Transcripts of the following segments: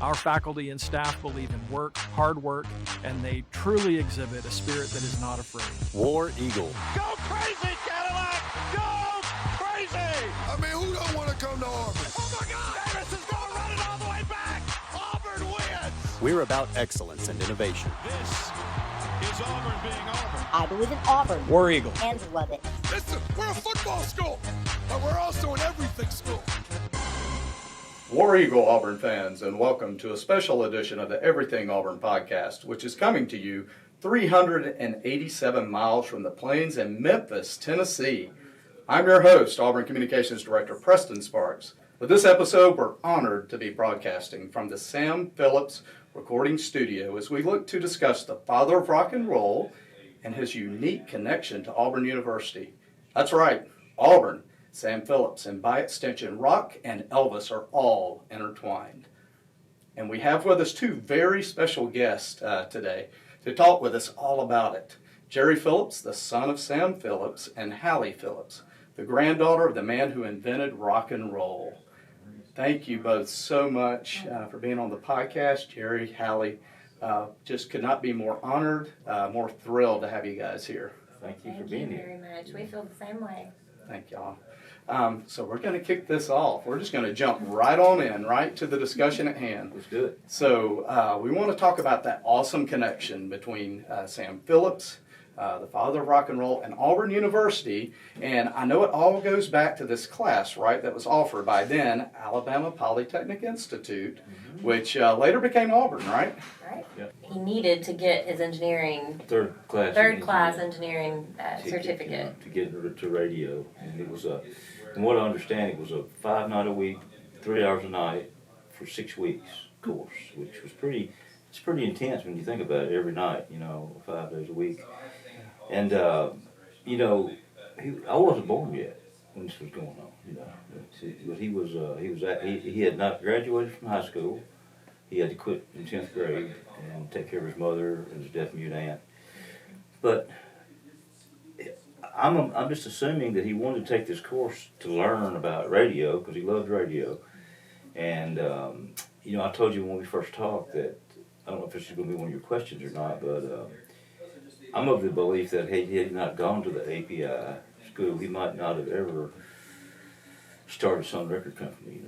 Our faculty and staff believe in work, hard work, and they truly exhibit a spirit that is not afraid. War Eagle. Go crazy, Cadillac! Go crazy! I mean, who don't want to come to Auburn? Oh my God! Davis is going to run it all the way back! Auburn wins! We're about excellence and innovation. This is Auburn being Auburn. I believe in Auburn. War Eagle. And love it. Listen, we're a football school, but we're also an everything school. War Eagle Auburn fans, and welcome to a special edition of the Everything Auburn podcast, which is coming to you 387 miles from the plains in Memphis, Tennessee. I'm your host, Auburn Communications Director Preston Sparks. With this episode, we're honored to be broadcasting from the Sam Phillips Recording Studio as we look to discuss the father of rock and roll and his unique connection to Auburn University. That's right, Auburn, Sam Phillips, and by extension, rock and Elvis are all intertwined. And we have with us two very special guests today to talk with us all about it. Jerry Phillips, the son of Sam Phillips, and Halley Phillips, the granddaughter of the man who invented rock and roll. Thank you both so much for being on the podcast. Jerry, Halley, just could not be more honored, more thrilled to have you guys here. Thank you for being here. Thank you very much. We feel the same way. Thank y'all. So we're going to kick this off. We're just going to jump right on in, right to the discussion at hand. Let's do it. So we want to talk about that awesome connection between Sam Phillips, the father of rock and roll, and Auburn University. And I know it all goes back to this class, right, that was offered by then Alabama Polytechnic Institute, which later became Auburn, right? Right. Yep. He needed to get his engineering, Third class engineering ticket, certificate. to get to radio, and it was from what I understand, it was a 5-night a week, 3 hours a night for 6 weeks course, which was pretty intense when you think about it. Every night, 5 days a week, and I wasn't born yet when this was going on, but he had not graduated from high school. He had to quit in 10th grade and take care of his mother and his deaf-mute aunt. But I'm just assuming that he wanted to take this course to learn about radio because he loved radio. And, I told you when we first talked that, I don't know if this is going to be one of your questions or not, but I'm of the belief that had he not gone to the API school, he might not have ever started some record company,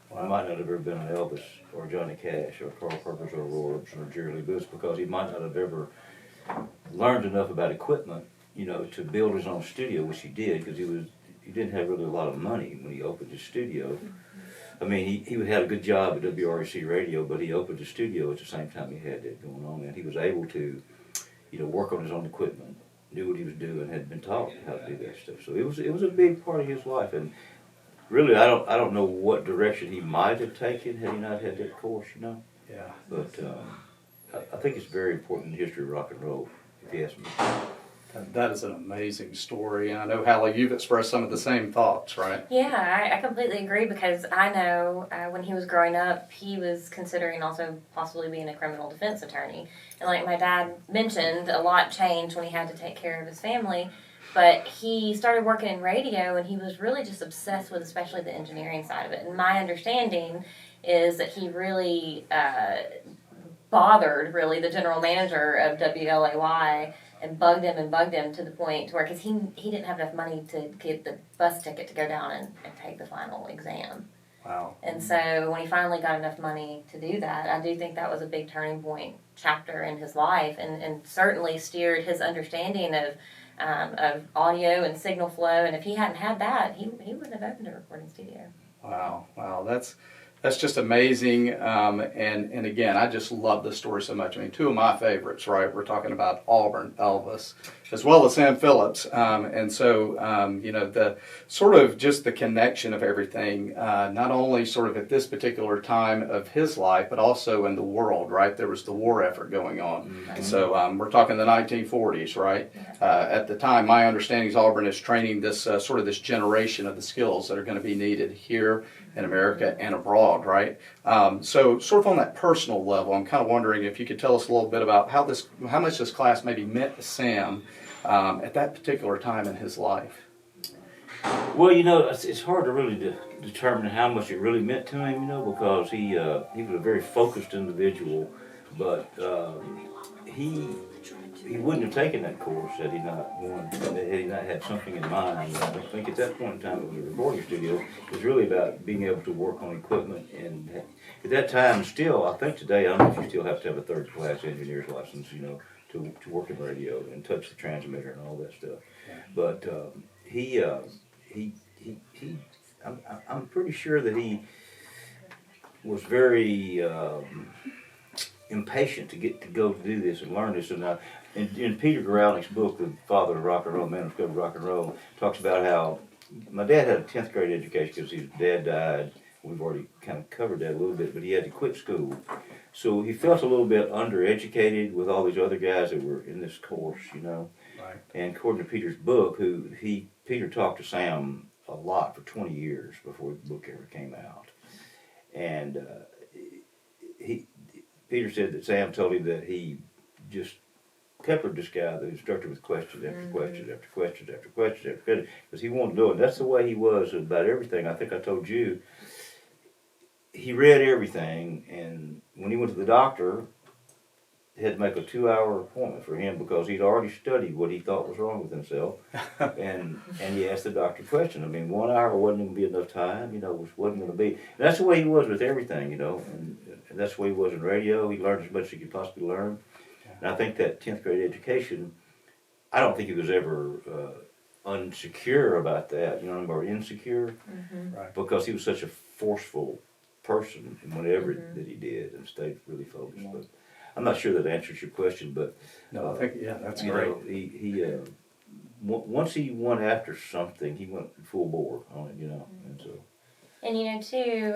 Wow. He might not have ever been an Elvis or Johnny Cash or Carl Perkins or Roy Orbison or Jerry Lee Lewis because he might not have ever learned enough about equipment, to build his own studio, which he did because he didn't have really a lot of money when he opened his studio. I mean, he had a good job at WREC Radio, but he opened his studio at the same time he had that going on, and he was able to, work on his own equipment, knew what he was doing, had been taught how to do that stuff. So it was a big part of his life, and really, I don't know what direction he might have taken had he not had that course, Yeah. But I think it's very important in the history of rock and roll, if you ask me. That is an amazing story. And I know, Halley, you've expressed some of the same thoughts, right? Yeah, I completely agree because I know when he was growing up, he was considering also possibly being a criminal defense attorney. And like my dad mentioned, a lot changed when he had to take care of his family. But he started working in radio, and he was really just obsessed with especially the engineering side of it. And my understanding is that he really bothered, the general manager of WLAY and bugged him to the point to where, because he didn't have enough money to get the bus ticket to go down and take the final exam. Wow. And so when he finally got enough money to do that, I do think that was a big turning point chapter in his life and certainly steered his understanding of audio and signal flow, and if he hadn't had that, he wouldn't have opened a recording studio. Wow, that's just amazing, and again, I just love this story so much. I mean, two of my favorites, right? We're talking about Auburn, Elvis, as well as Sam Phillips, and so, the sort of just the connection of everything, not only sort of at this particular time of his life, but also in the world, right? There was the war effort going on. Mm-hmm. So we're talking the 1940s, right? Yeah. At the time, my understanding is Auburn is training this sort of this generation of the skills that are going to be needed here in America and abroad, right? So sort of on that personal level, I'm kind of wondering if you could tell us a little bit about how much this class maybe meant to Sam at that particular time in his life. Well, it's hard to really determine how much it really meant to him, because he was a very focused individual, but he wouldn't have taken that course had he not had something in mind. I think at that point in time, it was a recording studio. It was really about being able to work on equipment, and at that time, still, I think today, I don't know if you still have to have a third-class engineer's license, to work in radio and touch the transmitter and all that stuff. But I'm pretty sure that he was very impatient to go to do this and learn this. And in Peter Guralnick's book, The Father of Rock and Roll, Man Who Discovered Rock and Roll, talks about how my dad had a 10th grade education because his dad died. We've already kind of covered that a little bit, but he had to quit school. So he felt a little bit undereducated with all these other guys that were in this course, Right. And according to Peter's book, Peter talked to Sam a lot for 20 years before the book ever came out. And Peter said that Sam told him that he just peppered this guy, the instructor, with questions after questions after questions after questions after questions, because he wanted to know it. And that's the way he was about everything. I think I told you, he read everything, and when he went to the doctor, he had to make a 2-hour appointment for him because he'd already studied what he thought was wrong with himself, and he asked the doctor questions. I mean, 1 hour wasn't going to be enough time, wasn't going to be. And that's the way he was with everything, and that's the way he was in radio. He learned as much as he could possibly learn. And I think that 10th grade education, I don't think he was ever unsecure about that, or insecure, Right. because he was such a forceful person in whatever that he did and stayed really focused. But I'm not sure that answers your question, but No, I think, that's you great. know, he once he went after something, he went full bore on it, and so. And too,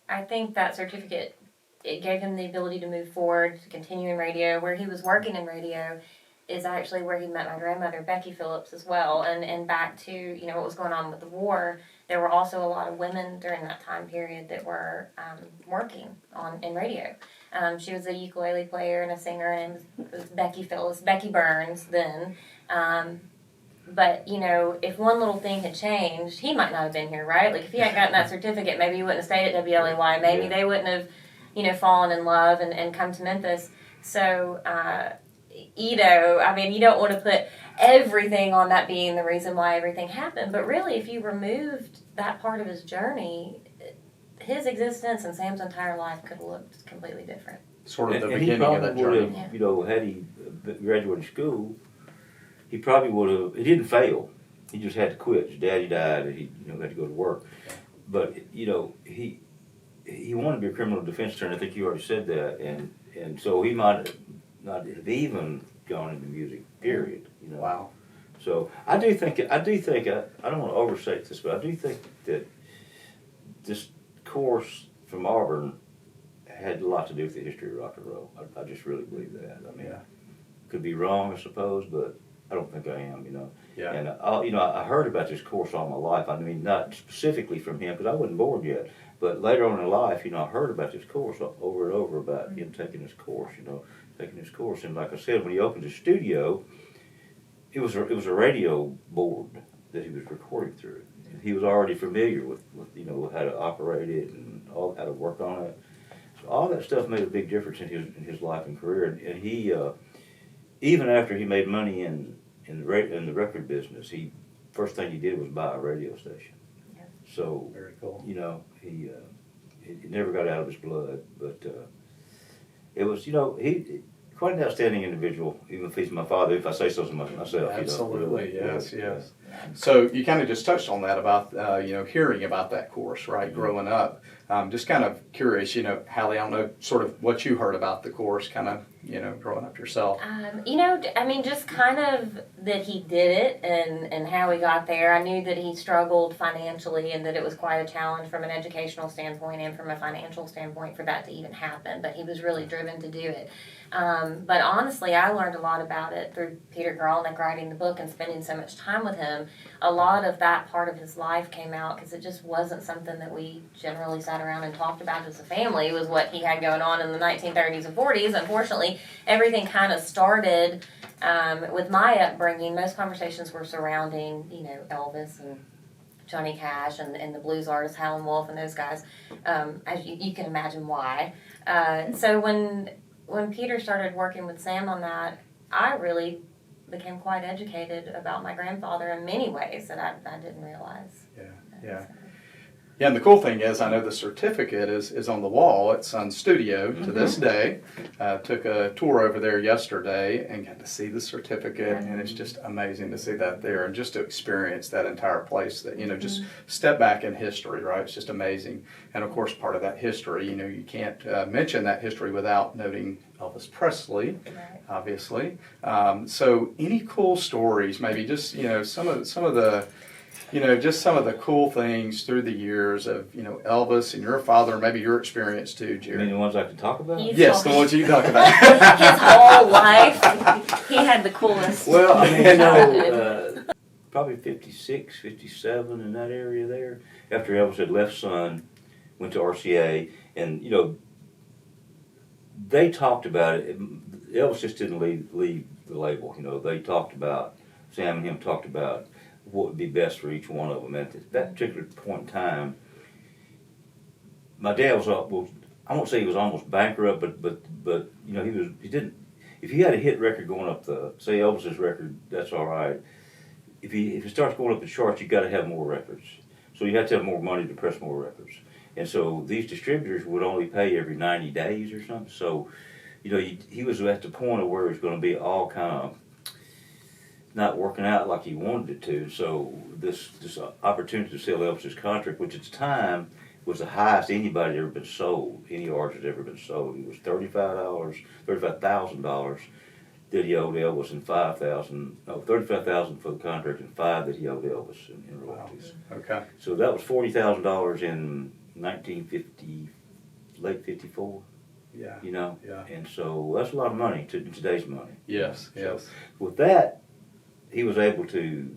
I think that certificate, it gave him the ability to move forward, to continue in radio. Where he was working in radio is actually where he met my grandmother, Becky Phillips, as well. And back to, what was going on with the war, there were also a lot of women during that time period that were working in radio. She was a ukulele player and a singer, and it was Becky Phillips, Becky Burns then. But, if one little thing had changed, he might not have been here, right? Like, if he hadn't gotten that certificate, maybe he wouldn't have stayed at WLAY. Maybe they wouldn't have, fallen in love and come to Memphis. So, you don't want to put everything on that being the reason why everything happened. But really, if you removed that part of his journey, his existence and Sam's entire life could have looked completely different. Sort of the And beginning of that he probably journey. would have, had he graduated school, he probably would have. He didn't fail. He just had to quit. His daddy died, and he had to go to work. But he wanted to be a criminal defense attorney. I think you already said that, and so he might not have even gone into music. Period. Wow. So I do think I don't want to overstate this, but I do think that this course from Auburn had a lot to do with the history of rock and roll. I just really believe that. I mean, could be wrong, I suppose, but I don't think I am. Yeah. And I heard about this course all my life. I mean, not specifically from him because I wasn't born yet, but later on in life, I heard about this course over and over about him taking this course. Taking this course, and like I said, when he opened his studio, it was a radio board that he was recording through. He was already familiar with how to operate it and how to work on it. So all that stuff made a big difference in his life and career. And he even after he made money in the record business, first thing he did was buy a radio station. Yeah. So Very cool. He never got out of his blood, but it was he. Quite an outstanding individual, even if he's my father, if I say so myself. Absolutely, really, yes. So you kind of just touched on that about, hearing about that course, right, growing up. Just kind of curious, Halley, I don't know sort of what you heard about the course, kind of, growing up yourself. Just kind of that he did it and how he got there. I knew that he struggled financially and that it was quite a challenge from an educational standpoint and from a financial standpoint for that to even happen, but he was really driven to do it. But honestly, I learned a lot about it through Peter Guralnick writing the book and spending so much time with him. A lot of that part of his life came out because it just wasn't something that we generally sat around and talked about as a family. It was what he had going on in the 1930s and 40s. Unfortunately, everything kind of started with my upbringing. Most conversations were surrounding, Elvis and Johnny Cash and the blues artists, Howlin' Wolf and those guys. As you can imagine why. So when Peter started working with Sam on that, I really became quite educated about my grandfather in many ways that I didn't realize. Yeah. Yeah, and the cool thing is, I know the certificate is on the wall at Sun's studio to this day. Took a tour over there yesterday and got to see the certificate, and it's just amazing to see that there and just to experience that entire place. That just step back in history, right? It's just amazing. And of course, part of that history, you can't mention that history without noting Elvis Presley, obviously. So, any cool stories? Maybe just some of the. Just some of the cool things through the years of, Elvis and your father, and maybe your experience too, Jerry. You mean the ones I can talk about? Yes, the ones you talk about. His whole life, he had the coolest. Well, I mean, probably 56, 57 in that area there. After Elvis had left Sun, went to RCA, and, they talked about it. Elvis just didn't leave the label. They talked about, Sam and him talked about what would be best for each one of them. At that particular point in time, my dad was I won't say he was almost bankrupt, but he didn't. If he had a hit record going up say Elvis's record, that's all right. If it starts going up the charts, you got to have more records. So you have to have more money to press more records. And so these distributors would only pay every 90 days or something. So, he was at the point of where it was going to be all kind of not working out like he wanted it to. So this opportunity to sell Elvis's contract, which at the time was the highest anybody had ever been sold, any artist had ever been sold. It was $35,000 that he owed Elvis, and $35,000 for the contract, and $5,000 that he owed Elvis in royalties. Wow. Okay. So that was $40,000 in 1950, late 54. Yeah. Yeah. And so that's a lot of money in today's money. Yes. So with that, he was able to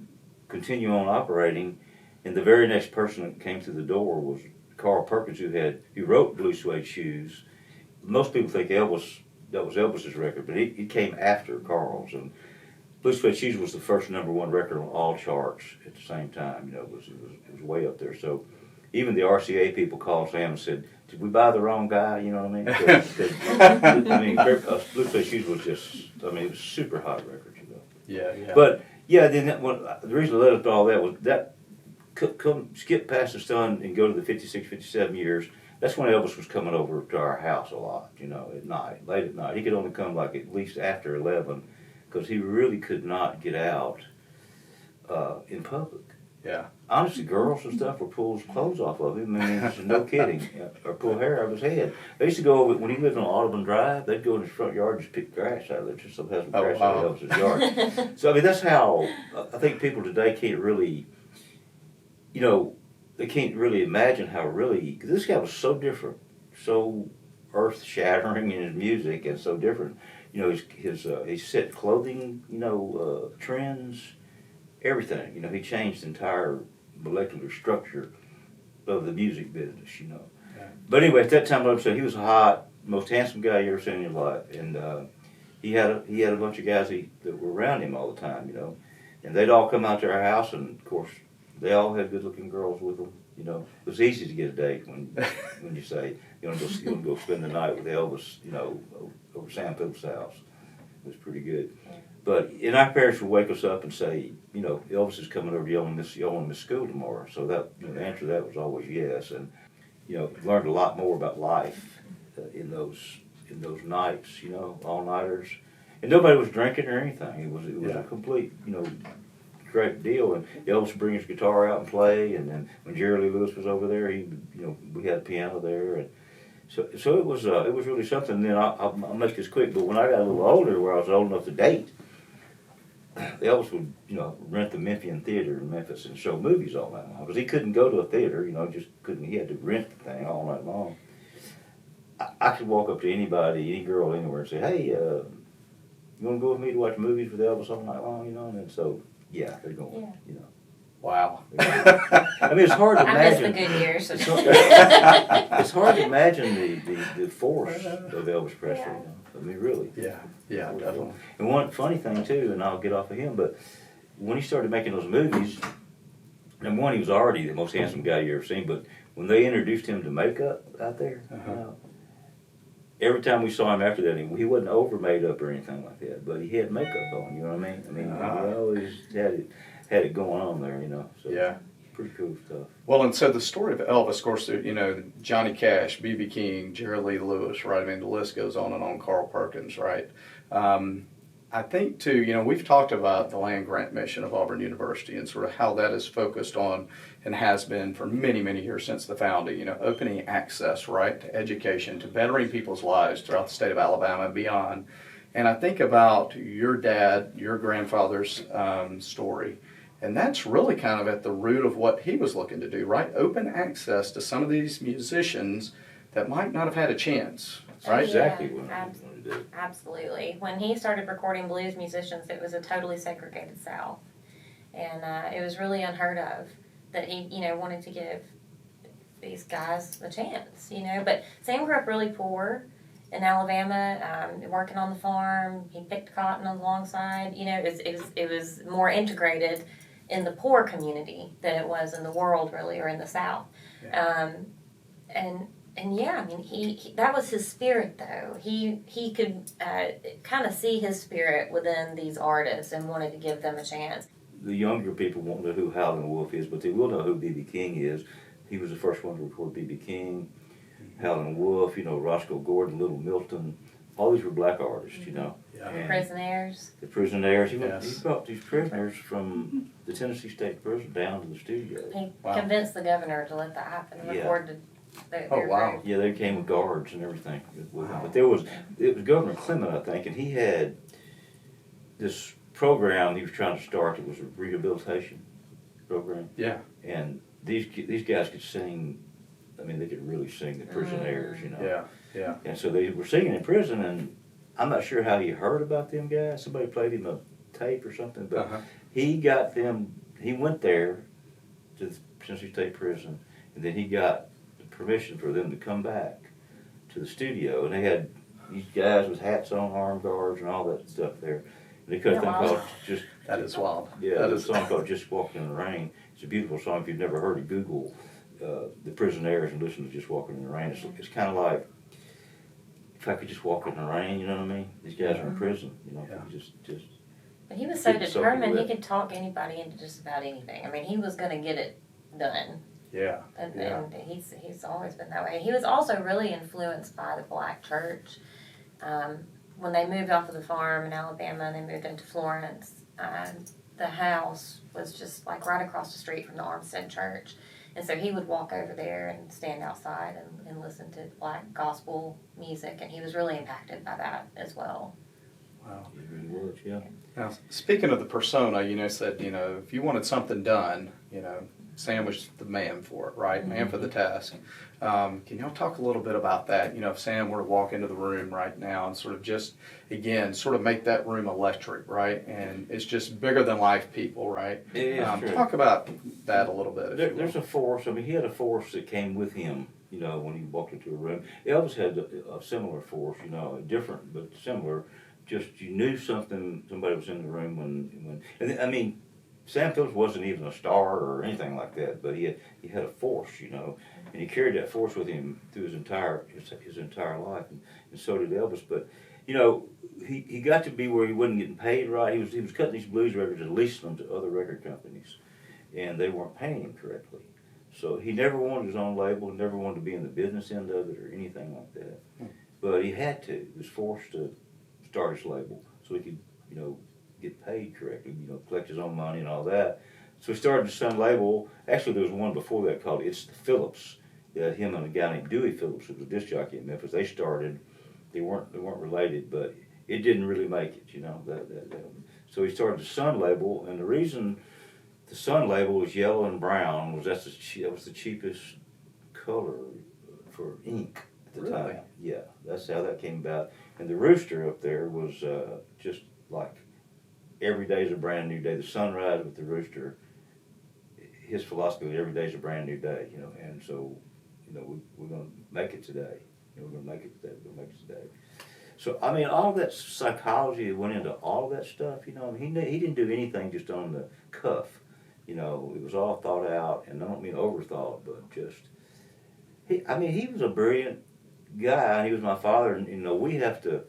continue on operating, and the very next person that came through the door was Carl Perkins, who wrote Blue Suede Shoes. Most people think that was Elvis's record, but he came after Carl's. And Blue Suede Shoes was the first #1 record on all charts at the same time. It was way up there. So even the RCA people called Sam and said, "Did we buy the wrong guy?" You know what I mean? Blue Suede Shoes was it was a super hot record. Yeah. But then the reason I led up to all that was that come skip past the Sun and go to the 56, 57 years. That's when Elvis was coming over to our house a lot, at night, late at night. He could only come like at least after 11 because he really could not get out in public. Yeah. Honestly, girls and stuff would pull his clothes off of him, no kidding, or pull hair out of his head. They used to go over, when he lived on Audubon Drive, they'd go in his front yard and just pick grass out of it, just so have some grass out of Elvis's yard. So, that's how, I think people today can't really, they can't really imagine how really, because this guy was so different, so earth-shattering in his music and so different. His set clothing, trends, everything. He changed the entire molecular structure of the music business, Yeah. But anyway, at that time, like I said, he was hot, most handsome guy you ever seen in your life, and he had a bunch of guys that were around him all the time, and they'd all come out to our house, and of course, they all had good-looking girls with them. It was easy to get a date when you say you want to go spend the night with Elvis, over Sam Phillips' house. It was pretty good. But our parents would wake us up and say, Elvis is coming over to y'all and miss school tomorrow. So that the answer to that was always yes. And learned a lot more about life in those nights, all-nighters. And nobody was drinking or anything. It was a complete, great deal. And Elvis would bring his guitar out and play. And then when Jerry Lee Lewis was over there, we had a piano there. And so it was really something. And then I'll make this quick. But when I got a little older, where I was old enough to date, Elvis would, rent the Memphian Theater in Memphis and show movies all night long. Because he couldn't go to a theater, just couldn't. He had to rent the thing all night long. I could walk up to anybody, any girl anywhere, and say, "Hey, you want to go with me to watch movies with Elvis all night long?" And so, yeah, they're going, Wow. I mean, it's hard to imagine. I miss the good years. It's hard to imagine the force of Elvis Presley. Yeah. I mean, really. Yeah, definitely. And one funny thing, too, and I'll get off of him, but when he started making those movies, number one, he was already the most handsome guy you ever seen, but when they introduced him to makeup out there, every time we saw him after that, he wasn't over made up or anything like that, but he had makeup on, you know what I mean? I mean, he always had it going on there, you know, so Yeah. pretty cool stuff. Well, and so the story of Elvis, of course, you know, Johnny Cash, B.B. King, Jerry Lee Lewis, right? I mean, the list goes on and on, Carl Perkins, right? I think, too, you know, we've talked about the land grant mission of Auburn University and sort of how that is focused on and has been for many, many years since the founding, you know, opening access, right, to education, to bettering people's lives throughout the state of Alabama and beyond. And I think about your dad, your grandfather's story, and that's really kind of at the root of what he was looking to do, right? Open access to some of these musicians that might not have had a chance, right? Exactly what I wanted to do. Absolutely. When he started recording blues musicians, it was a totally segregated South. And it was really unheard of that he, you know, wanted to give these guys a chance, you know. But Sam grew up really poor in Alabama, working on the farm. He picked cotton alongside, you know, it was more integrated in the poor community than it was in the world, really, or in the South. Yeah. And yeah, I mean, he that was his spirit, though. He could kind of see his spirit within these artists and wanted to give them a chance. The younger people won't know who Howlin' Wolf is, but they will know who B.B. King is. He was the first one to record B.B. King, Howlin' Wolf, you know, Roscoe Gordon, Little Milton. All these were black artists, you know. Yeah. And Prisoners. the Prisoners. He Yes. brought these prisoners from the Tennessee State Prison down to the studio. He Wow. convinced the governor to let that happen. Yeah. Recorded. Oh, wow. Yeah, they came with guards and everything. But it was Governor Clement, I think, and he had this program he was trying to start. It was a rehabilitation program. Yeah. And these guys could sing. I mean, they could really sing, the Prisoners, you know. Yeah. Yeah. And so they were singing in prison, and I'm not sure how he heard about them guys. Somebody played him a tape or something, but he got them. He went there to the Tennessee State Prison, and then he got permission for them to come back to the studio, and they had these guys with hats on, armed guards, and all that stuff there. And they cut a thing called just. That is wild. Yeah, that there's is a song called "Just Walking in the Rain." It's a beautiful song. If you've never heard it, Google the Prisoners and listen to "Just Walking in the Rain." It's kind of like if I could just walk in the rain. You know what I mean? These guys are in prison. You know, just. But he was so Get something determined he lit. could talk anybody into just about anything. I mean, he was going to get it done. Yeah. And he's always been that way. He was also really influenced by the black church. When they moved off of the farm in Alabama and they moved into Florence, the house was just like right across the street from the Armstead Church. And so he would walk over there and stand outside and listen to black gospel music, and he was really impacted by that as well. Wow. It really was, yeah. Now, speaking of the persona, you know, said, you know, if you wanted something done, you know, Sam was the man for it, right? Man for the task. Can y'all talk a little bit about that? You know, if Sam were to walk into the room right now and sort of just, again, sort of make that room electric, right? And it's just bigger than life people, right? It is true. Talk about that a little bit. There's a force. I mean, he had a force that came with him. You know, when he walked into a room, Elvis had a similar force. You know, different but similar. Just you knew somebody was in the room when and I mean, Sam Phillips wasn't even a star or anything like that, but he had a force, you know, and he carried that force with him through his entire life, and so did Elvis. But you know, he got to be where he wasn't getting paid right. He was cutting these blues records and leasing them to other record companies, and they weren't paying him correctly. So he never wanted his own label, never wanted to be in the business end of it or anything like that. But he had to. He was forced to start his label so he could, you know, get paid correctly, you know, collect his own money and all that. So he started his son label. Actually, there was one before that called It's the Phillips. Him and a guy named Dewey Phillips, who was a disc jockey in Memphis. They started. They weren't related, but it didn't really make it, you know. So he started the Sun label, and the reason the Sun label was yellow and brown was that was the cheapest color for ink at the time. Yeah, that's how that came about. And the rooster up there was just like every day's a brand new day. The sunrise with the rooster, his philosophy was every day's a brand new day, you know. And so, you know, we're going to make it today. You know, we're going to make it today. We're going to make it today. So, I mean, all that psychology that went into all of that stuff, you know. I mean, he didn't do anything just on the cuff. You know, it was all thought out, and I don't mean overthought, but just, he was a brilliant guy, and he was my father, and, you know, we have to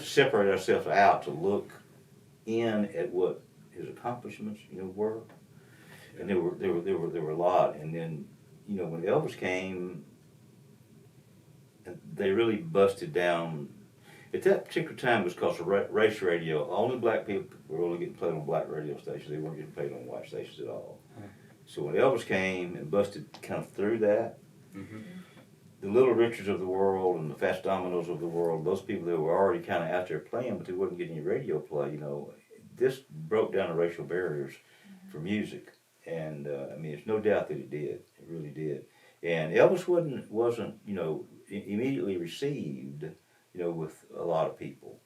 separate ourselves out to look in at what his accomplishments, you know, were. And there were a lot. And then, you know, when Elvis came, they really busted down. At that particular time, it was called race radio. Only black people were only getting played on black radio stations. They weren't getting played on white stations at all. So when Elvis came and busted kind of through that, the Little Richards of the world and the Fats Dominoes of the world, those people that were already kind of out there playing, but they wouldn't get any radio play, you know, this broke down the racial barriers for music. And, I mean, there's no doubt that it did. It really did. And Elvis wasn't, you know, immediately received, you know, with a lot of people.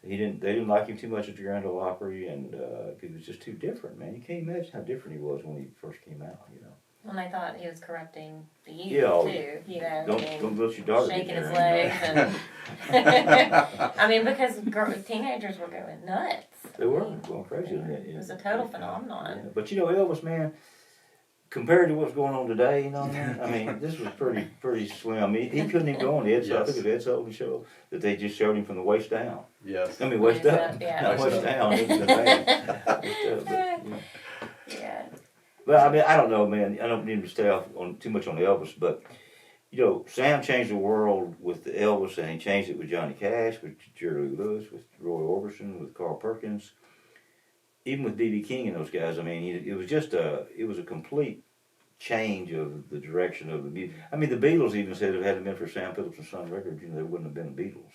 They didn't like him too much at the Grand Ole Opry, and he was just too different, man. You can't imagine how different he was when he first came out, you know. And I thought he was correcting the youth too. You know, don't let your daughter shaking get his there, legs, and I mean, because teenagers were going nuts. They were going crazy. It was a total phenomenon. Yeah. But you know, Elvis, man, compared to what's going on today, you know, I mean, this was pretty slim. He couldn't even go on the Ed Sullivan. I think it was Ed Sullivan show that they just showed him from the waist down. Yes. I mean, waist up. Yeah. Not waist down. It was the band. Yeah. Well, I mean, I don't know, man. I don't need to stay off on too much on Elvis, but you know, Sam changed the world with the Elvis, and he changed it with Johnny Cash, with Jerry Lee Lewis, with Roy Orbison, with Carl Perkins, even with B.B. King and those guys. I mean, it was a complete change of the direction of the music. I mean, the Beatles even said if it hadn't been for Sam Phillips and Son Records, you know, there wouldn't have been the Beatles.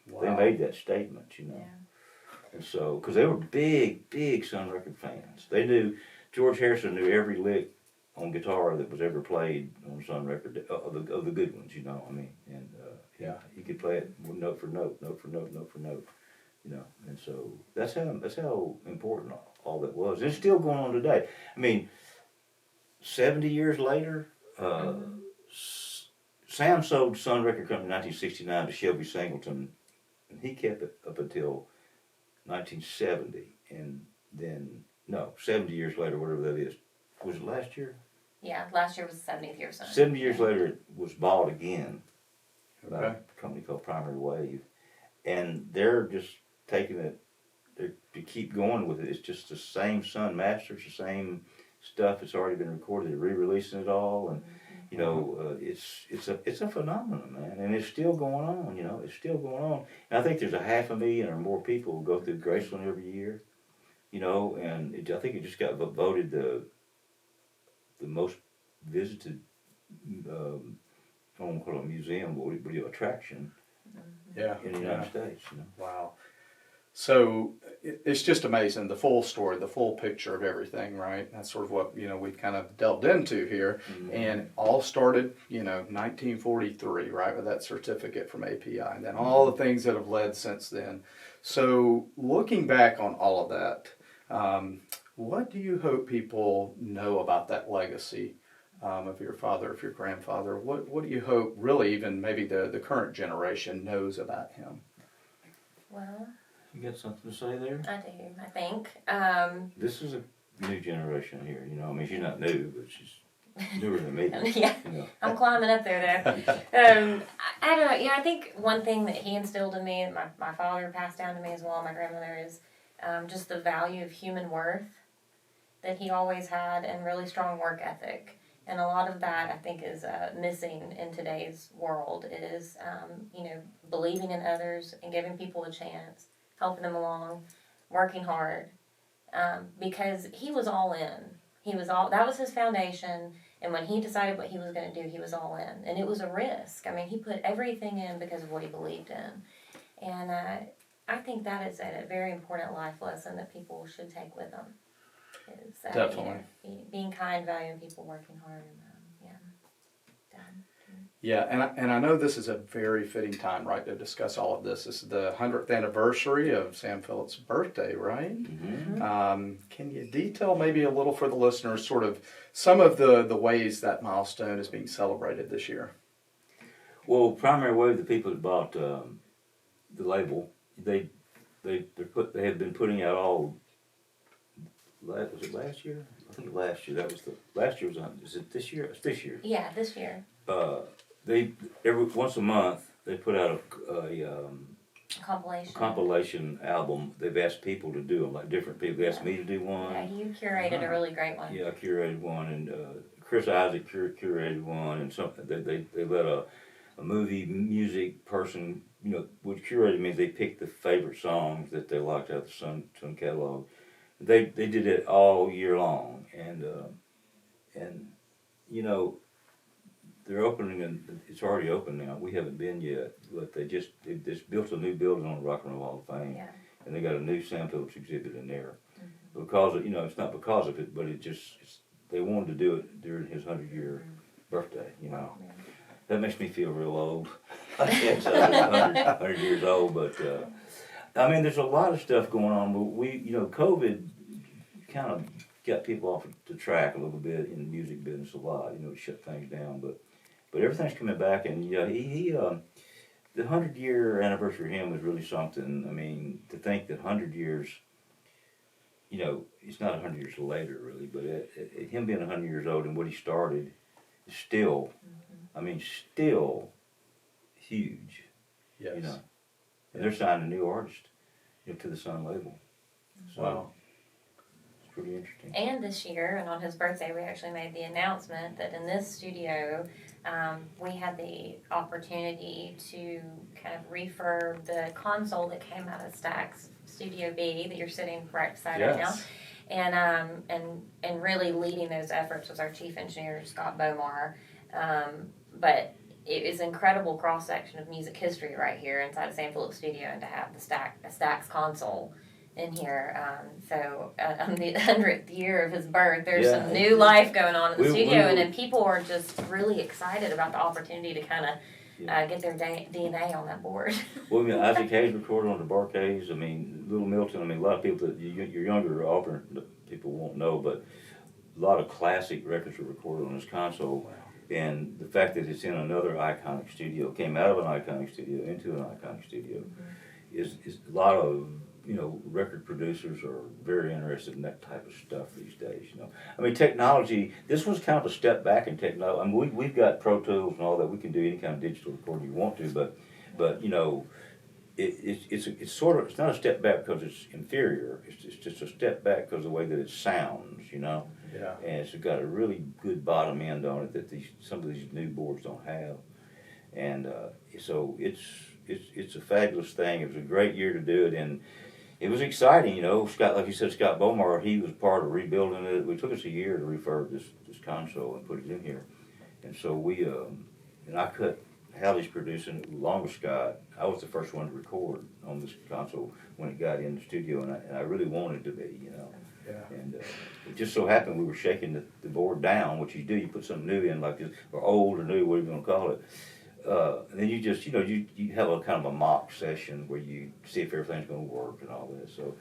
Wow. They made that statement, you know. Yeah. And so, because they were big Sun Record fans. They knew, George Harrison knew every lick on guitar that was ever played on Sun Record, of the good ones, you know, I mean, and yeah, he could play it note for note, note for note, note for note, you know, and so that's how important all that was. And it's still going on today. I mean, 70 years later, Sam sold Sun Record Company in 1969 to Shelby Singleton, and he kept it up until 1970, and then, 70 years later, whatever that is. Was it last year? Yeah, last year was the 70th year of Sun. 70 years later, it was bought again by Okay. a company called Primary Wave, and they're just taking it, they keep going with it. It's just the same Sun Masters, the same stuff that's already been recorded. They're re-releasing it all, and you know, it's a phenomenon, man, and it's still going on. You know, it's still going on. And I think there's 500,000 or more people who go through Graceland every year. You know, and I think it just got voted the most visited, I don't want to call it a museum, but attraction in the United States. You know? Wow. So it's just amazing, the full story, the full picture of everything, right? That's sort of what, you know, we've kind of delved into here. Mm-hmm. And it all started, you know, 1943, right, with that certificate from API, and then all the things that have led since then. So looking back on all of that, what do you hope people know about that legacy of your father, of your grandfather? What do you hope really even maybe the current generation knows about him? Well, you got something to say there? I do, I think. This is a new generation here, you know. I mean, she's not new, but she's newer than me. Yeah, you know. I'm climbing up there, though. I don't know. You know, I think one thing that he instilled in me, and my father passed down to me as well, my grandmother, is just the value of human worth that he always had, and really strong work ethic. And a lot of that, I think, is missing in today's world. It is, you know, believing in others and giving people a chance, helping them along, working hard, because he was all in. That was his foundation, and when he decided what he was going to do, he was all in. And it was a risk. I mean, he put everything in because of what he believed in. And I think that is a very important life lesson that people should take with them. Is, Definitely. You know, being kind, valuing people, working hard, and Yeah, and I know this is a very fitting time, right, to discuss all of this. This is the 100th anniversary of Sam Phillips' birthday, right? Mm-hmm. Can you detail maybe a little for the listeners sort of some of the ways that milestone is being celebrated this year? Well, Primary Wave, the people that bought the label, they have been putting out all. Was it last year? I think last year. Last year was is it this year? It's this year. Yeah, this year. They once a month they put out a compilation album. They've asked people to do them, like different people. They asked me to do one. Yeah, you curated a really great one. Yeah, I curated one, and Chris Isaac curated one, and some they let a movie music person, which curated means they picked the favorite songs that they liked out of the Sun catalog. They did it all year long, and they're opening, and it's already open now. We haven't been yet, but they just built a new building on the Rock and Roll Hall of Fame, and they got a new Sam Phillips exhibit in there. Because of, it's not because of it, but they wanted to do it during his 100-year birthday. That makes me feel real old. It's 100 years old, but there's a lot of stuff going on. But COVID kind of got people off the track a little bit in the music business a lot. It shut things down, but everything's coming back, and he the 100-year anniversary of him was really something. I mean, to think that 100 years, it's not 100 years later really, but him being 100 years old and what he started is still, still huge. Yes. And they're signing a new artist to the Sun label. So, wow. It's pretty interesting. And this year, and on his birthday, we actually made the announcement that in this studio, we had the opportunity to kind of refurb the console that came out of Stack's Studio B that you're sitting right beside right now. And really leading those efforts was our chief engineer, Scott Bomar. But it is an incredible cross-section of music history right here inside of Sam Phillips Studio, and to have the Stack's console in here. On the 100th year of his birth, there's some new life going on in the studio, and then people are just really excited about the opportunity to kind of get their DNA on that board. Well, Isaac Hayes recorded on the Barcades. Little Milton. A lot of people that your younger Auburn people won't know, but a lot of classic records were recorded on this console. Wow. And the fact that it's in another iconic studio, came out of an iconic studio into an iconic studio, is a lot of record producers are very interested in that type of stuff these days. Technology. This was kind of a step back in technology. We've got Pro Tools and all that. We can do any kind of digital recording you want to, but it's sort of, it's not a step back because it's inferior. It's just a step back because of the way that it sounds. Yeah. And it's got a really good bottom end on it that some of these new boards don't have, and so it's a fabulous thing. It was a great year to do it, and it was exciting. Scott, like you said, Scott Bomar, he was part of rebuilding it. It took us a year to refurb this console and put it in here, and so I cut. Halley's producing along with Scott. I was the first one to record on this console when it got in the studio, and I really wanted to be, Yeah. And it just so happened we were shaking the board down, which you do. You put something new in, like this, or old or new, whatever you want to call it. And then you just, you have a kind of a mock session where you see if everything's going to work and all that. So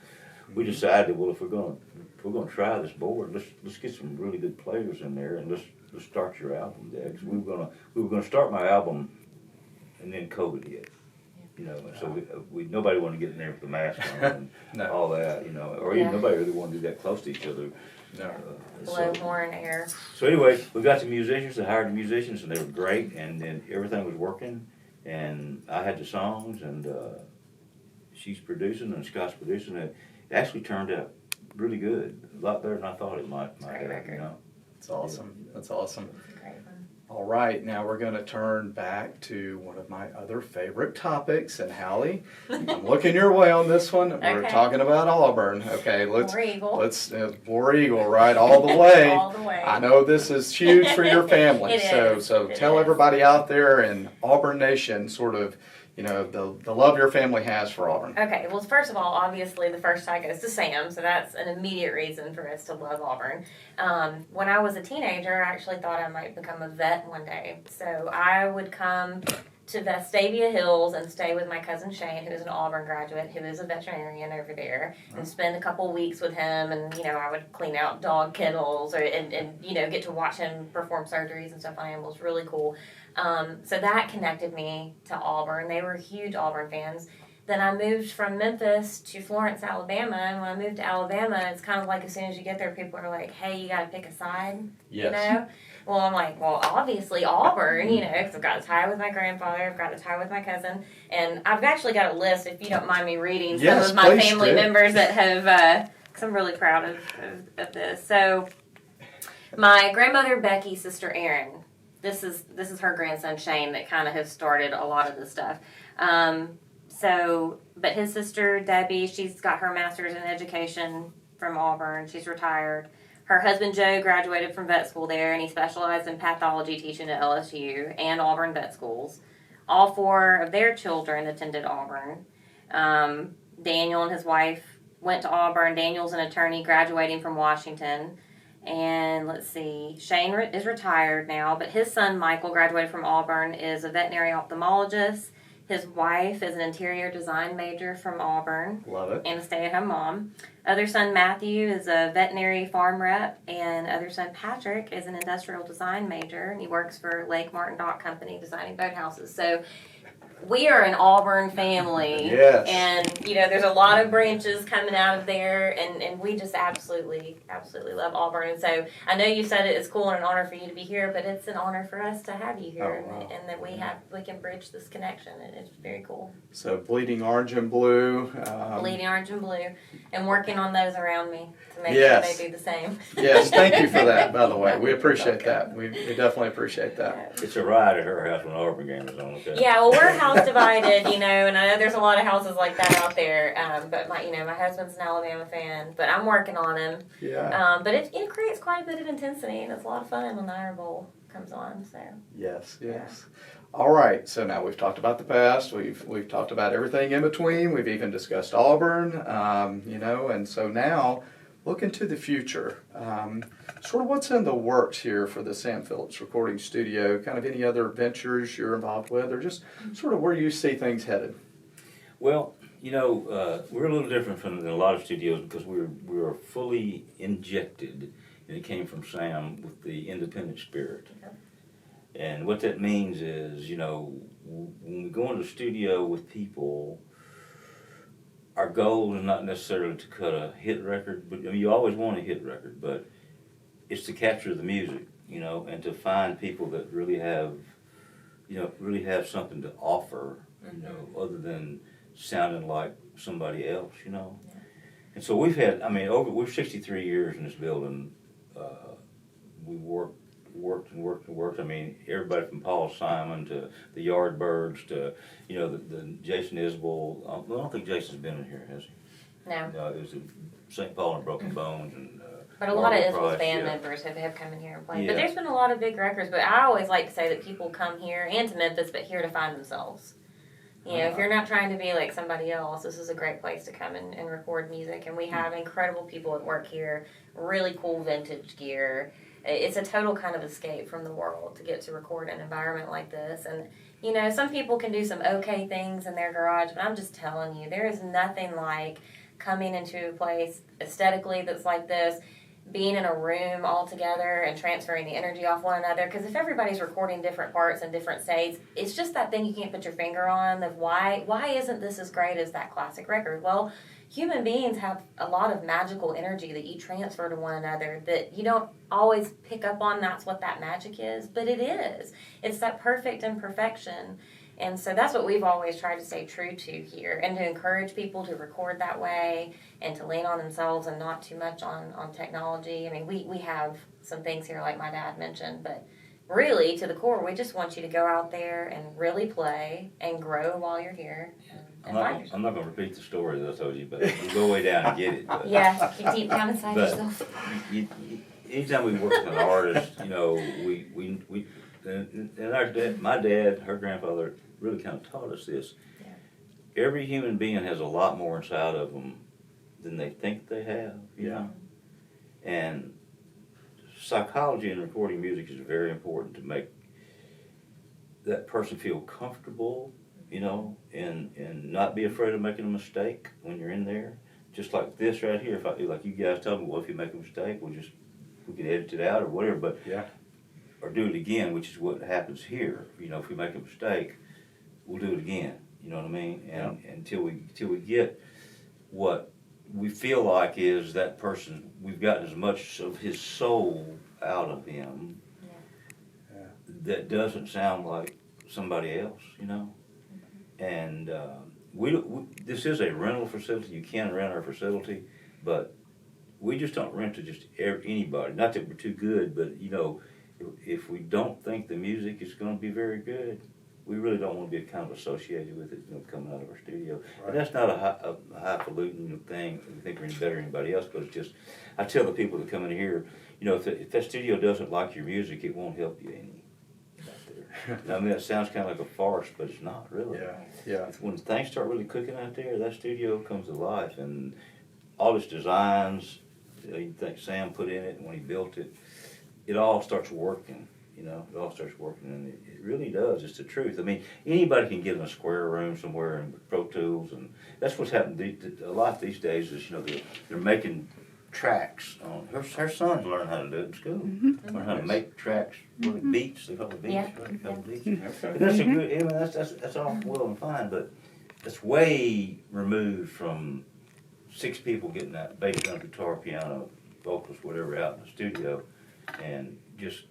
we decided, well, if we're going to try this board, let's get some really good players in there, and let's start your album, Dad. 'Cause we were going to start my album, and then COVID hit. So nobody wanted to get in there with the mask on and all that, or even nobody really wanted to do that close to each other. No. Blow more in air. So anyway, we got the musicians, they hired the musicians, and they were great, and then everything was working, and I had the songs, and she's producing, and Scott's producing. It actually turned out really good, a lot better than I thought it might have. That's awesome. That's awesome. It's a great one. All right, now we're going to turn back to one of my other favorite topics. And Halley, I'm looking your way on this one. We're talking about Auburn. Okay, let's War Eagle, right, all the way. All the way. I know this is huge for your family. It so is. Tell everybody out there in Auburn Nation sort of, the love your family has for Auburn. Okay, well, first of all, obviously the first tie goes to Sam, so that's an immediate reason for us to love Auburn. When I was a teenager, I actually thought I might become a vet one day. So I would come to Vestavia Hills and stay with my cousin Shane, who is an Auburn graduate, who is a veterinarian over there, and spend a couple weeks with him. And, I would clean out dog kennels and get to watch him perform surgeries and stuff on animals. Really cool. So that connected me to Auburn. They were huge Auburn fans. then I moved from Memphis to Florence, Alabama. And when I moved to Alabama, it's kind of like as soon as you get there, people are like, hey, you got to pick a side, Yes. you know? Well, I'm like, well, obviously Auburn, you know, because I've got a tie with my grandfather, I've got a tie with my cousin, and I've actually got a list, if you don't mind me reading, Yes, some of my please family do. members that have, because I'm really proud of this. So, my grandmother Becky, sister Erin, this is her grandson Shane that kind of has started a lot of this stuff. But his sister Debbie, she's got her master's in education from Auburn. She's retired. Her husband Joe graduated from vet school there, and he specialized in pathology teaching at LSU and Auburn vet schools. All 4 of their children attended Auburn. Daniel and his wife went to Auburn. Daniel's an attorney graduating from Washington. And let's see, Shane is retired now, but his son Michael graduated from Auburn, is a veterinary ophthalmologist. His wife is an interior design major from Auburn. Love it. And a stay-at-home mom. Other son Matthew is a veterinary farm rep, and other son Patrick is an industrial design major, and he works for Lake Martin Dock Company designing boathouses. So we are an Auburn family. Yes. And, you know, there's a lot of branches coming out of there, and we just absolutely love Auburn. And so I know you said it is cool and an honor for you to be here, but it's an honor for us to have you here, Oh, wow. and that we can bridge this connection, and it's very cool. So bleeding orange and blue. Bleeding orange and blue, and working on those around me to make Yes. sure they do the same. Yes, thank you for that, by the way. We appreciate that. We definitely appreciate that. It's a riot at her house when the Auburn game is on, okay? Yeah, well, we're house divided, you know, and I know there's a lot of houses like that out there. But my husband's an Alabama fan, but I'm working on him. Yeah. But it creates quite a bit of intensity, and it's a lot of fun when the Iron Bowl comes on. So Yes. All right, so now we've talked about the past, we've talked about everything in between, we've even discussed Auburn, and so now, looking to the future, sort of what's in the works here for the Sam Phillips Recording Studio, kind of any other ventures you're involved with, or just sort of where you see things headed? Well, we're a little different than a lot of studios because we are fully injected, and it came from Sam with the independent spirit. And what that means is, when we go into the studio with people, our goal is not necessarily to cut a hit record, but you always want a hit record, but it's to capture the music, and to find people that really have something to offer, other than sounding like somebody else, And so we've had, we're 63 years in this building. We worked. Everybody from Paul Simon to the Yardbirds to, the Jason Isbell. I don't think Jason's been in here, has he? no. No, it was St. Paul and Broken Bones and. But a lot of Margaret Isbell's Price, band yeah. members have come in here and played. Yeah. But there's been a lot of big records. But I always like to say that people come here and to Memphis, but here to find themselves. If you're not trying to be like somebody else, this is a great place to come and record music. And we have incredible people at work here, really cool vintage gear. It's a total kind of escape from the world to get to record in an environment like this. And, some people can do some okay things in their garage, but I'm just telling you, there is nothing like coming into a place aesthetically that's like this, being in a room all together and transferring the energy off one another. Because if everybody's recording different parts in different states, it's just that thing you can't put your finger on of why isn't this as great as that classic record? Well, human beings have a lot of magical energy that you transfer to one another that you don't always pick up on. That's what that magic is, but it is. It's that perfect imperfection. And so that's what we've always tried to stay true to here, and to encourage people to record that way and to lean on themselves and not too much on technology. We have some things here like my dad mentioned, but really to the core, we just want you to go out there and really play and grow while you're here. I'm not going to repeat the story that I told you, but you go way down and get it. But, Yeah, keep deep down inside but yourself. anytime we work with an artist, and my dad, her grandfather, really kind of taught us this. Yeah. Every human being has a lot more inside of them than they think they have, And psychology in recording music is very important to make that person feel comfortable, and not be afraid of making a mistake when you're in there. Just like this right here, like you guys tell me, well, if you make a mistake, we can edit it out or whatever, but or do it again, which is what happens here. If we make a mistake, we'll do it again. You know what I mean? And until we get what we feel like is that person, we've gotten as much of his soul out of him that doesn't sound like somebody else, you know? And we this is a rental facility. You can rent our facility, but we just don't rent to just anybody. Not that we're too good, but, you know, if we don't think the music is going to be very good, we really don't want to be kind of associated with it, you know, coming out of our studio. Right. And that's not a highfalutin thing. We think we're any better than anybody else, but it's just, I tell the people that come in here, you know, if that studio doesn't like your music, it won't help you any. I mean, that sounds kind of like a farce, but it's not really. Yeah. When things start really cooking out there, that studio comes to life, and all its designs, you think Sam put in it when he built it, it all starts working. You know, it all starts working, and it really does. It's the truth. I mean, anybody can get in a square room somewhere and Pro Tools, and that's what's happened a lot these days. Is, you know, they're making tracks. Her son's learning how to do it in school. Learn how to make tracks, beats. They call it beats. Yeah. Right? Call it beats. And that's a good. I mean, that's all well and fine, but it's way removed from 6 people getting that bass, drum, guitar, piano, vocals, whatever, out in the studio, and just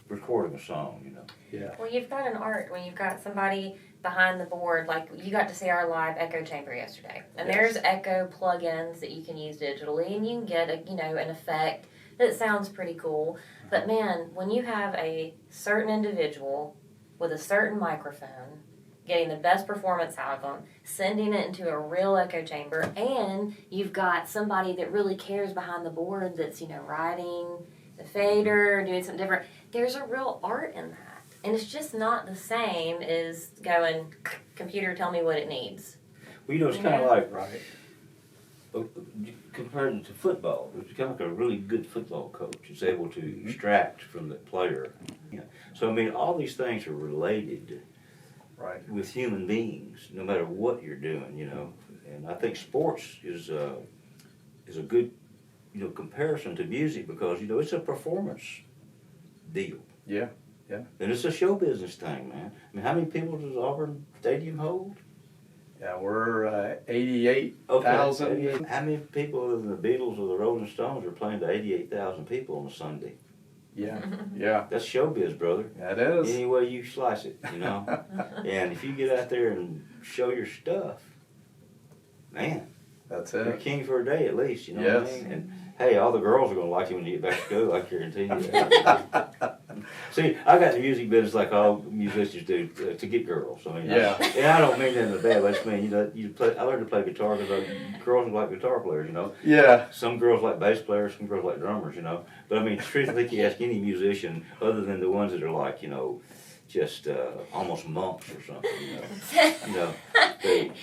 recording a song, you know. Yeah. Well, you've got an art when you've got somebody behind the board. Like, you got to see our live echo chamber yesterday, and there's echo plugins that you can use digitally, and you can get an effect that sounds pretty cool. But man, when you have a certain individual with a certain microphone getting the best performance out of them, sending it into a real echo chamber, and you've got somebody that really cares behind the board that's, you know, writing the fader, doing something different. There's a real art in that. And it's just not the same as going, computer, tell me what it needs. Well, you know, it's kind of like, Right. compared to football, it's kind of like a really good football coach is able to extract from the player. Yeah. So, I mean, all these things are related with human beings, no matter what you're doing, you know. And I think sports is a good, you know, comparison to music because, you know, it's a performance deal. Yeah. And it's a show business thing, man. I mean, how many people does Auburn Stadium hold? Yeah, we're 88,000. Okay. How many people other than the Beatles or the Rolling Stones are playing to 88,000 people on a Sunday? Yeah. That's showbiz, brother. That is. Any way you slice it, you know. And if you get out there and show your stuff, man, That's you're it. king for a day at least, you know what I mean? And hey, all the girls are going to like you when you get back to school, I guarantee you. See, I got the music business like all musicians do to get girls. I mean, and I don't mean that in a bad way. I just mean, you know, I learned to play guitar because girls like guitar players, you know. Yeah. Some girls like bass players, some girls like drummers, you know. But I mean, truthfully, you ask any musician, other than the ones that are like, you know, just almost monks or something, you know.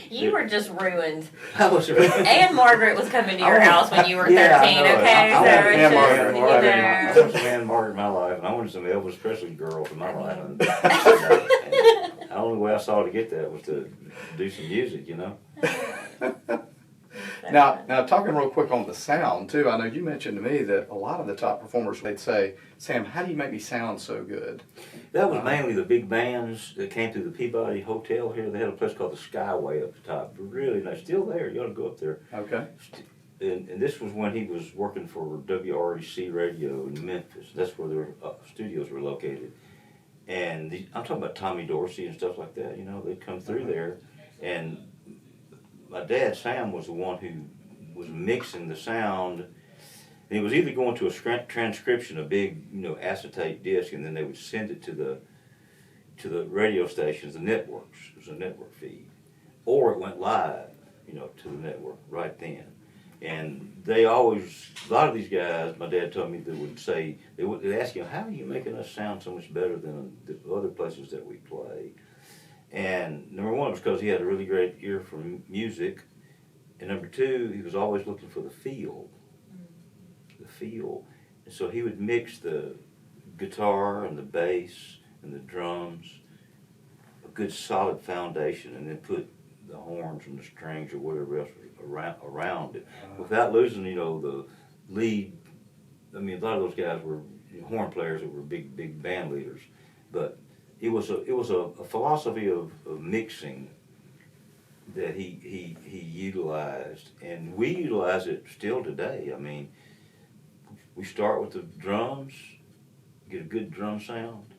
You were just ruined. I was ruined. And Margaret was coming to your house when you were 13, okay? I wanted so Margaret, you I know. wanted some Ann Margaret in my life, and I wanted some Elvis Presley girls in my life. And the only way I saw to get that was to do some music, you know. Now, talking real quick on the sound, too, I know you mentioned to me that a lot of the top performers, they'd say, Sam, how do you make me sound so good? That was mainly the big bands that came through the Peabody Hotel here. They had a place called the Skyway up the top. Really nice. Still there. You ought to go up there. Okay. And this was when he was working for WREC Radio in Memphis. That's where their studios were located. And I'm talking about Tommy Dorsey and stuff like that. You know, they'd come through there. And my dad, Sam, was the one who was mixing the sound. And it was either going to a transcription, a big, you know, acetate disc, and then they would send it to the radio stations, the networks. It was a network feed. Or it went live, you know, to the network right then. And they always, a lot of these guys, my dad told me, they would say, they'd ask him, how are you making us sound so much better than the other places that we play? And number one was because he had a really great ear for music. And number two, he was always looking for the feel. The feel. And so he would mix the guitar and the bass and the drums, a good solid foundation, and then put the horns and the strings or whatever else around it, without losing, you know, the lead. I mean, a lot of those guys were horn players that were big band leaders, but it was a philosophy of mixing that he utilized, and we utilize it still today. I mean, we start with the drums, get a good drum sound,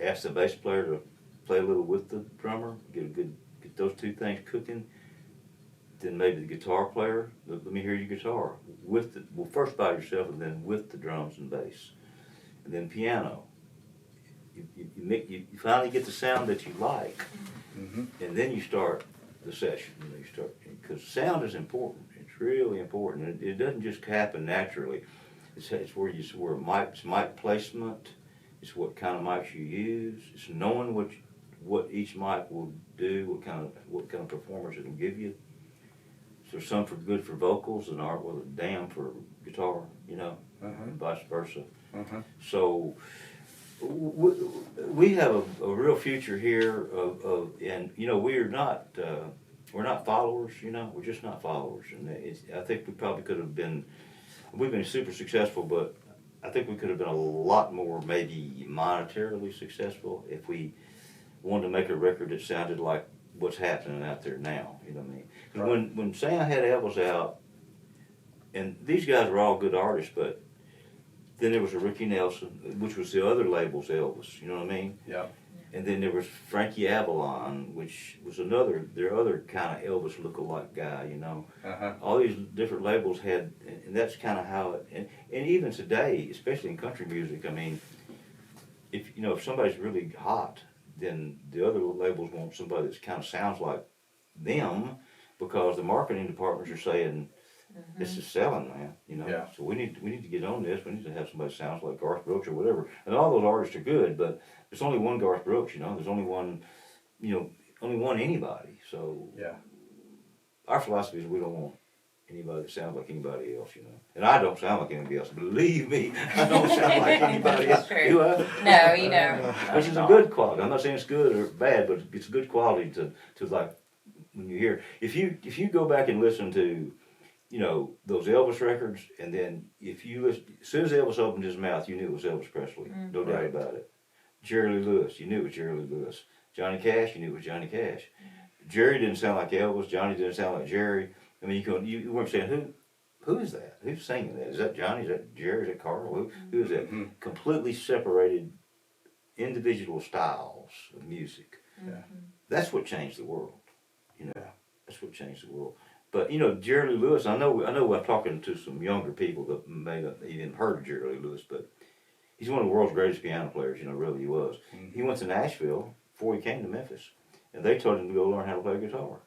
ask the bass player to play a little with the drummer, get those two things cooking. Then maybe the guitar player, let me hear your guitar first by yourself, and then with the drums and bass, and then piano. You finally get the sound that you like, and then you start the session. Because sound is important. It's really important. It doesn't just happen naturally. It's where mic placement. It's what kind of mics you use. It's knowing what each mic will do, what kind of performance it'll give you. So some good for vocals and damn for guitar, vice versa. So we have a real future here and we're not followers, we're just not followers. And I think we probably could have been, we've been super successful, but I think we could have been a lot more maybe monetarily successful if we wanted to make a record that sounded like what's happening out there now, you know what I mean? Right. When Sam had Elvis out, and these guys were all good artists, but then there was a Ricky Nelson, which was the other label's Elvis, you know what I mean? Yeah. And then there was Frankie Avalon, which was their other kind of Elvis look-alike guy, All these different labels had, and that's kind of how it, and even today, especially in country music, I mean, if somebody's really hot, then the other labels want somebody that kind of sounds like them, because the marketing departments are saying, this is selling, man, Yeah. So we need to get on this. We need to have somebody that sounds like Garth Brooks or whatever. And all those artists are good, but there's only one Garth Brooks, There's only one, only one anybody. So yeah, our philosophy is we don't want anybody that sounds like anybody else, And I don't sound like anybody else. Believe me, I don't sound like anybody else. Do I? No, Which is a good quality. I'm not saying it's good or bad, but it's a good quality to like when you hear. If you go back and listen to, those Elvis records, and then if you listen, as soon as Elvis opened his mouth, you knew it was Elvis Presley. No doubt about it. Jerry Lee Lewis, you knew it was Jerry Lee Lewis. Johnny Cash, you knew it was Johnny Cash. Jerry didn't sound like Elvis. Johnny didn't sound like Jerry. I mean, you weren't saying who is that? Who's singing that? Is that Johnny? Is that Jerry? Is that Carl? Who is that? Completely separated individual styles of music. Yeah. That's what changed the world. That's what changed the world. But Jerry Lee Lewis, I know I'm talking to some younger people that may not even heard of Jerry Lee Lewis, but he's one of the world's greatest piano players, really he was. He went to Nashville before he came to Memphis, and they told him to go learn how to play guitar.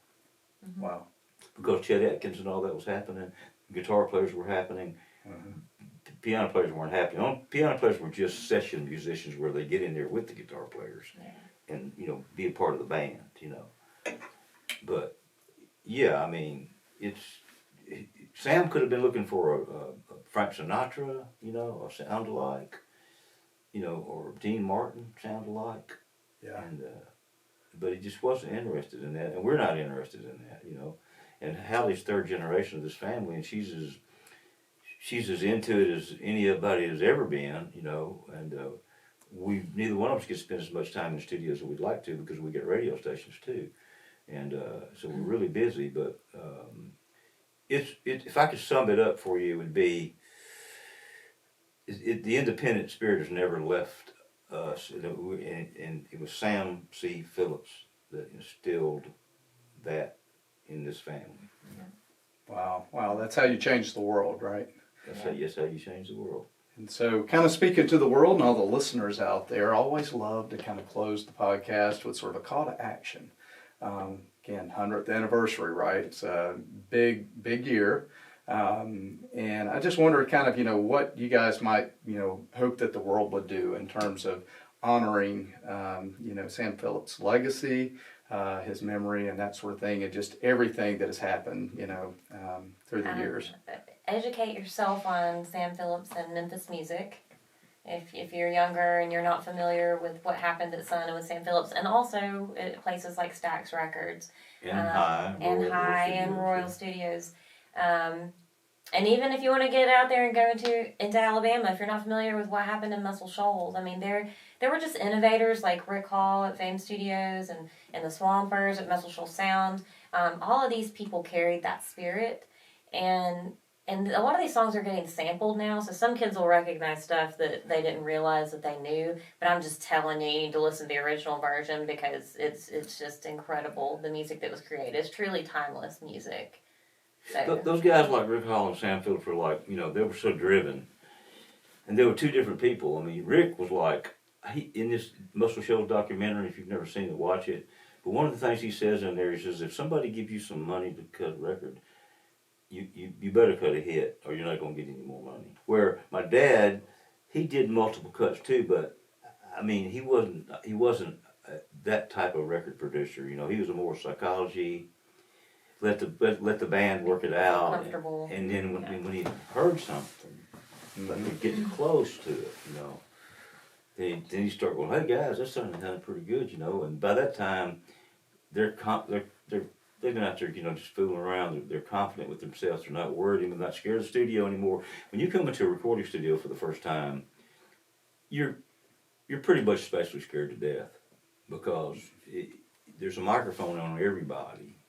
Wow. Because Chet Atkins and all that was happening, guitar players were happening, piano players weren't happening. Piano players were just session musicians where they get in there with the guitar players and, be a part of the band, But, yeah, I mean, Sam could have been looking for a Frank Sinatra, a sound-alike, or Dean Martin sound-alike. Yeah. And, but he just wasn't interested in that, and we're not interested in that, And Hallie's third generation of this family, and she's as into it as anybody has ever been, and neither one of us gets to spend as much time in the studio as we'd like to, because we get radio stations too. And so we're really busy, but if I could sum it up for you, it would be the independent spirit has never left us, and it was Sam C. Phillips that instilled that in this family. Wow, that's how you change the world, right? That's how you change the world. And so, kind of speaking to the world and all the listeners out there, I always love to kind of close the podcast with sort of a call to action. Again, 100th anniversary, right? It's a big year. And I just wonder kind of, what you guys might, hope that the world would do in terms of honoring, Sam Phillips' legacy, his memory and that sort of thing, and just everything that has happened, through the years. Educate yourself on Sam Phillips and Memphis music. If you're younger and you're not familiar with what happened at Sun and with Sam Phillips, and also at places like Stax Records and Royal Studios. And even if you want to get out there and go into Alabama, if you're not familiar with what happened in Muscle Shoals, I mean, there there were just innovators like Rick Hall at Fame Studios and the Swampers at Muscle Sound. All of these people carried that spirit, and a lot of these songs are getting sampled now, so some kids will recognize stuff that they didn't realize that they knew, but I'm just telling you, you need to listen to the original version because it's just incredible, the music that was created. It's truly timeless music. So. Those guys like Rick Hall and Sam Phillips were like, they were so driven. And they were two different people. I mean, Rick was like, in this Muscle Shoals documentary, if you've never seen it, watch it. But one of the things he says in there, he says, if somebody gives you some money to cut a record, you better cut a hit or you're not going to get any more money. Where my dad, he did multiple cuts too, but I mean, he wasn't that type of record producer. He was a more psychology, let the band work it out. Comfortable. And then when he heard something, like getting close to it, then you start going, hey guys, that sounded pretty good, And by that time, they've been out there, just fooling around. They're confident with themselves. They're not worried. They're not scared of the studio anymore. When you come into a recording studio for the first time, you're pretty much especially scared to death because there's a microphone on everybody.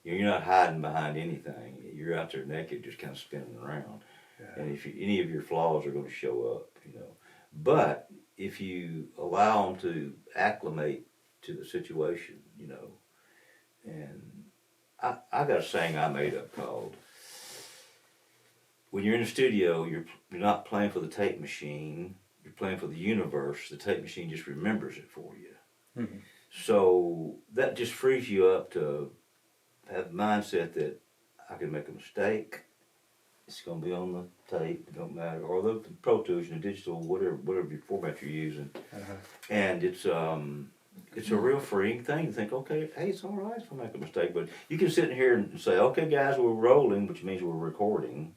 You're not hiding behind anything. You're out there naked, just kind of spinning around. Yeah. And any of your flaws are going to show up, But if you allow them to acclimate to the situation, and I got a saying I made up called, when you're in the studio, you're not playing for the tape machine, you're playing for the universe. The tape machine just remembers it for you. Mm-hmm. So that just frees you up to have the mindset that I can make a mistake. It's going to be on the tape. It don't matter, or the Pro Tools and the digital, whatever your format you're using. Uh-huh. And it's a real freeing thing to think, okay, hey, it's all right if I make a mistake. But you can sit in here and say, okay, guys, we're rolling, which means we're recording.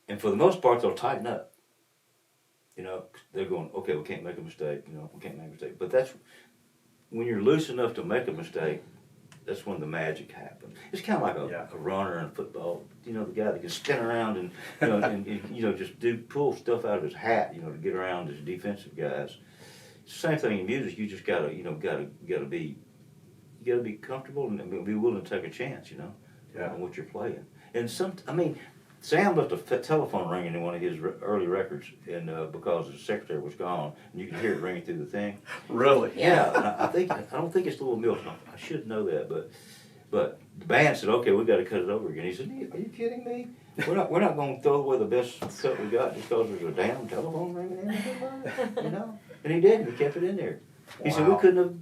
And for the most part, they'll tighten up. They're going, okay, we can't make a mistake. We can't make a mistake. But that's when you're loose enough to make a mistake. That's when the magic happens. It's kind of like a runner in football. The guy that can spin around and just pull stuff out of his hat, to get around his defensive guys. It's the same thing in music. You just gotta be comfortable and be willing to take a chance, on what you're playing. And Sam left a telephone ringing in one of his early records, and because his secretary was gone, and you could hear it ringing through the thing. Really? Yeah. And I don't think it's Little Milton. I should know that, but the band said, "Okay, we got to cut it over again." He said, "Are you kidding me? We're not going to throw away the best cut we got just because there's a damn telephone ringing in." And he did. He kept it in there. He said we couldn't have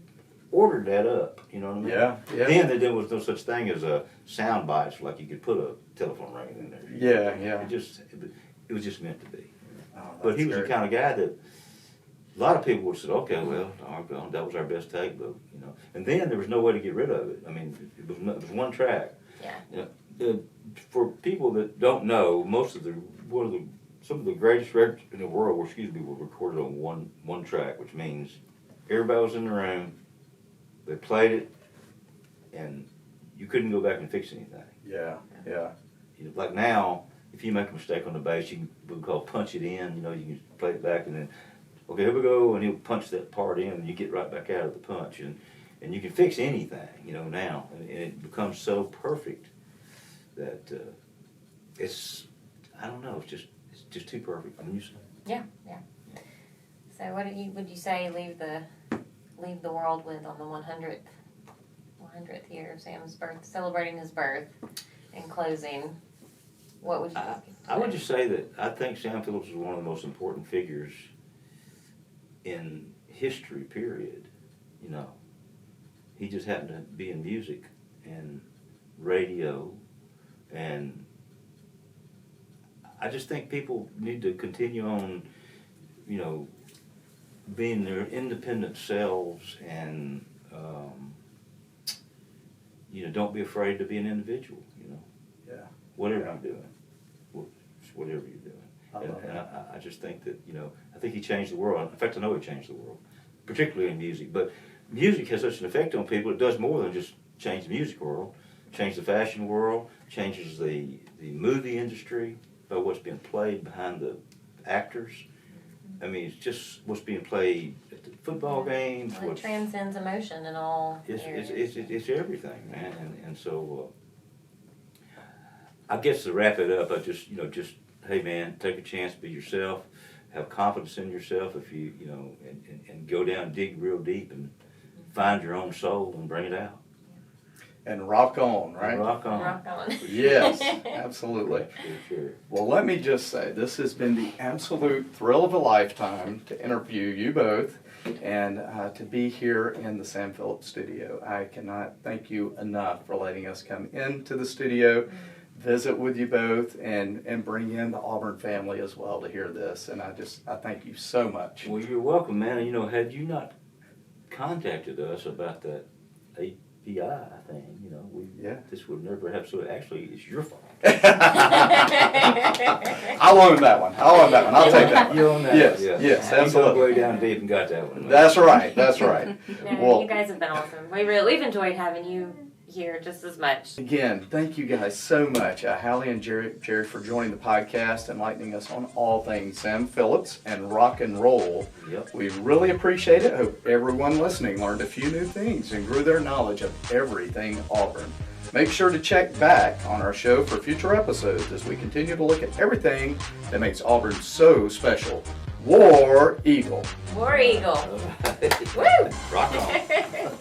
ordered that up. You know what I mean? Yeah. Then there was no such thing as a sound bites, like you could put a telephone ringing in there. Yeah. It was just meant to be. Oh, but he was the kind of guy that a lot of people would have said, okay, well, that was our best take, but and then there was no way to get rid of it. I mean, it was one track. Yeah. For people that don't know, some of the greatest records in the world were recorded on one track, which means everybody was in the room, they played it, and you couldn't go back and fix anything. Yeah. Like now, if you make a mistake on the bass, you can punch it in. You can play it back and then, okay, here we go, and he'll punch that part in, and you get right back out of the punch, and you can fix anything, now, and it becomes so perfect that it's it's just too perfect. Yeah. So what would you say leave the world with on the 100th year of Sam's birth, celebrating his birth, in closing? What would you? I would just say that I think Sam Phillips is one of the most important figures in history. Period. He just happened to be in music and radio, and I just think people need to continue on, being their independent selves, and don't be afraid to be an individual. Yeah. Whatever you're doing, whatever you're doing. And I just think that I think he changed the world. In fact, I know he changed the world, particularly in music. But music has such an effect on people. It does more than just change the music world, change the fashion world, changes the movie industry by what's being played behind the actors. I mean, it's just what's being played at the football games. It transcends emotion in all areas. It's everything, man. And so, I guess to wrap it up, I just hey man, take a chance, be yourself, have confidence in yourself. If you and go down, dig real deep, and find your own soul and bring it out. And rock on, right? Rock on. Rock on. Yes, absolutely. Sure. Well, let me just say, this has been the absolute thrill of a lifetime to interview you both and to be here in the Sam Phillips studio. I cannot thank you enough for letting us come into the studio, visit with you both, and bring in the Auburn family as well to hear this. And I thank you so much. Well, you're welcome, man. And, had you not contacted us about that API thing, this would never have. So actually, it's your fault. I'll own that one. I'll take that one. You own that. Yes, yeah. yes, You absolutely. go way down deep and got that one. That's right. No, Well, you guys have been awesome. We've enjoyed having you here just as much. again, thank you guys so much, Halley and Jerry, for joining the podcast, enlightening us on all things Sam Phillips and rock and roll. Yep. We really appreciate it. Hope everyone listening learned a few new things and grew their knowledge of everything Auburn. Make sure to check back on our show for future episodes as we continue to look at everything that makes Auburn so special. War Eagle. War Eagle. Woo! Rock on.